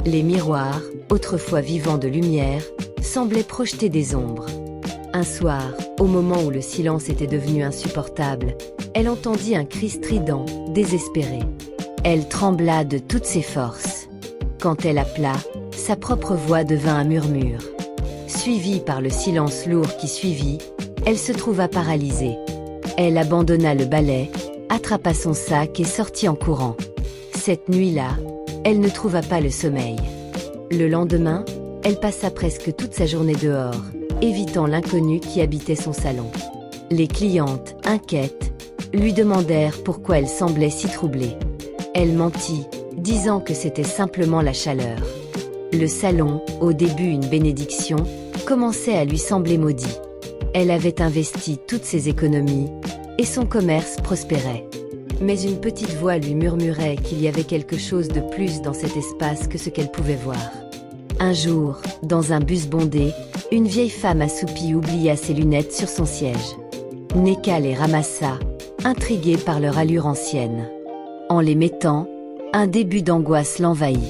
Les miroirs, autrefois vivants de lumière, semblaient projeter des ombres. Un soir, au moment où le silence était devenu insupportable, elle entendit un cri strident, désespéré. Elle trembla de toutes ses forces. Quand elle appela, sa propre voix devint un murmure. Suivie par le silence lourd qui suivit, elle se trouva paralysée. Elle abandonna le balai, attrapa son sac et sortit en courant. Cette nuit-là, elle ne trouva pas le sommeil. Le lendemain, elle passa presque toute sa journée dehors, évitant l'inconnu qui habitait son salon. Les clientes, inquiètes, lui demandèrent pourquoi elle semblait si troublée. Elle mentit, disant que c'était simplement la chaleur. Le salon, au début une bénédiction, commençait à lui sembler maudit. Elle avait investi toutes ses économies, et son commerce prospérait. Mais une petite voix lui murmurait qu'il y avait quelque chose de plus dans cet espace que ce qu'elle pouvait voir. Un jour, dans un bus bondé, une vieille femme assoupie oublia ses lunettes sur son siège. Neka les ramassa, intriguée par leur allure ancienne. En les mettant, un début d'angoisse l'envahit.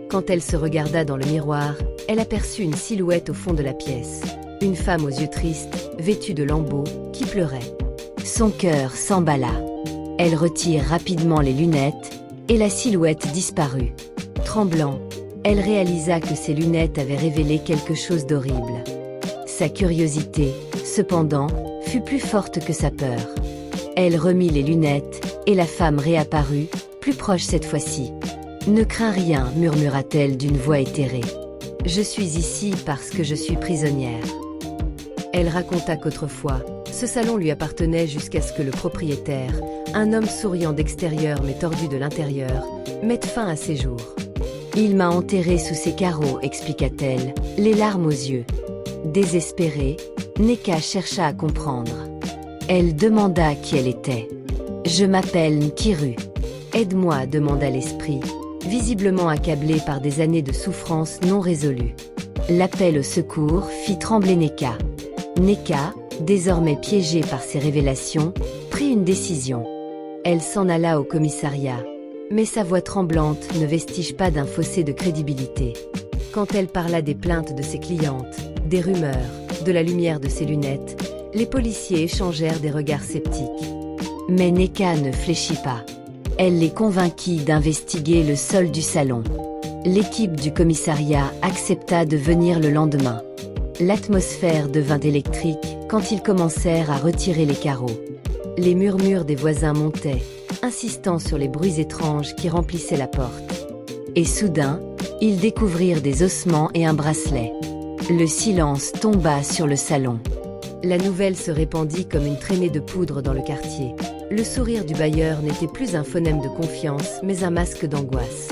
Quand elle se regarda dans le miroir, elle aperçut une silhouette au fond de la pièce. Une femme aux yeux tristes, vêtue de lambeaux, qui pleurait. Son cœur s'emballa. Elle retire rapidement les lunettes, et la silhouette disparut. Tremblant, elle réalisa que ses lunettes avaient révélé quelque chose d'horrible. Sa curiosité, cependant, fut plus forte que sa peur. Elle remit les lunettes, et la femme réapparut, plus proche cette fois-ci. « Ne crains rien, murmura-t-elle d'une voix éthérée. Je suis ici parce que je suis prisonnière. » Elle raconta qu'autrefois, ce salon lui appartenait jusqu'à ce que le propriétaire, un homme souriant d'extérieur mais tordu de l'intérieur, mette fin à ses jours. « Il m'a enterrée sous ses carreaux, expliqua-t-elle, les larmes aux yeux. » Désespérée, Neka chercha à comprendre. Elle demanda qui elle était. « Je m'appelle Nkiru. Aide-moi, demanda l'esprit, visiblement accablé par des années de souffrances non résolues. L'appel au secours fit trembler Neka. Neka, désormais piégée par ces révélations, prit une décision. Elle s'en alla au commissariat, mais sa voix tremblante ne vestige pas d'un fossé de crédibilité. Quand elle parla des plaintes de ses clientes, des rumeurs, de la lumière de ses lunettes, les policiers échangèrent des regards sceptiques. Mais Neka ne fléchit pas. Elle les convainquit d'investiguer le sol du salon. L'équipe du commissariat accepta de venir le lendemain. L'atmosphère devint électrique quand ils commencèrent à retirer les carreaux. Les murmures des voisins montaient, insistant sur les bruits étranges qui remplissaient la porte. Et soudain, ils découvrirent des ossements et un bracelet. Le silence tomba sur le salon. La nouvelle se répandit comme une traînée de poudre dans le quartier. Le sourire du bailleur n'était plus un phonème de confiance, mais un masque d'angoisse.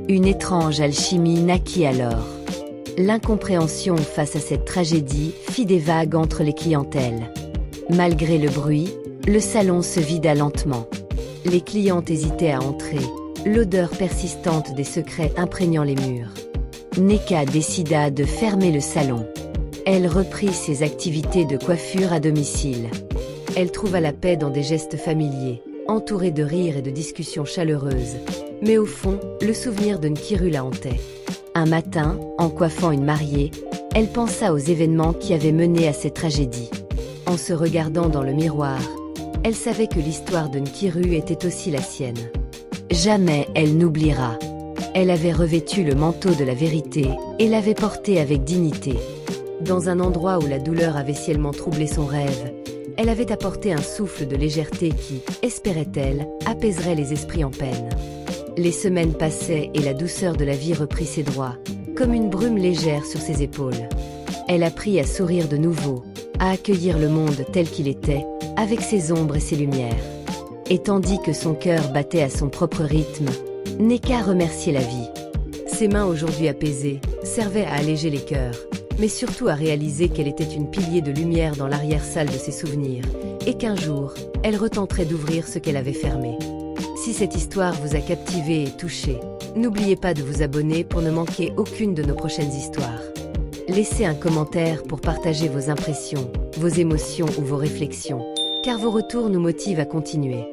Une étrange alchimie naquit alors. L'incompréhension face à cette tragédie fit des vagues entre les clientèles. Malgré le bruit, le salon se vida lentement. Les clientes hésitaient à entrer, l'odeur persistante des secrets imprégnant les murs. Neka décida de fermer le salon. Elle reprit ses activités de coiffure à domicile. Elle trouva la paix dans des gestes familiers, entourés de rires et de discussions chaleureuses. Mais au fond, le souvenir de Nkiru la hantait. Un matin, en coiffant une mariée, elle pensa aux événements qui avaient mené à cette tragédie. En se regardant dans le miroir, elle savait que l'histoire de Nkiru était aussi la sienne. Jamais elle n'oubliera. Elle avait revêtu le manteau de la vérité et l'avait porté avec dignité. Dans un endroit où la douleur avait sciemment troublé son rêve, elle avait apporté un souffle de légèreté qui, espérait-elle, apaiserait les esprits en peine. Les semaines passaient et la douceur de la vie reprit ses droits, comme une brume légère sur ses épaules. Elle apprit à sourire de nouveau, à accueillir le monde tel qu'il était, avec ses ombres et ses lumières. Et tandis que son cœur battait à son propre rythme, Neka remerciait la vie. Ses mains aujourd'hui apaisées servaient à alléger les cœurs, mais surtout à réaliser qu'elle était une pilier de lumière dans l'arrière-salle de ses souvenirs, et qu'un jour, elle retenterait d'ouvrir ce qu'elle avait fermé. Si cette histoire vous a captivé et touché, n'oubliez pas de vous abonner pour ne manquer aucune de nos prochaines histoires. Laissez un commentaire pour partager vos impressions, vos émotions ou vos réflexions, car vos retours nous motivent à continuer.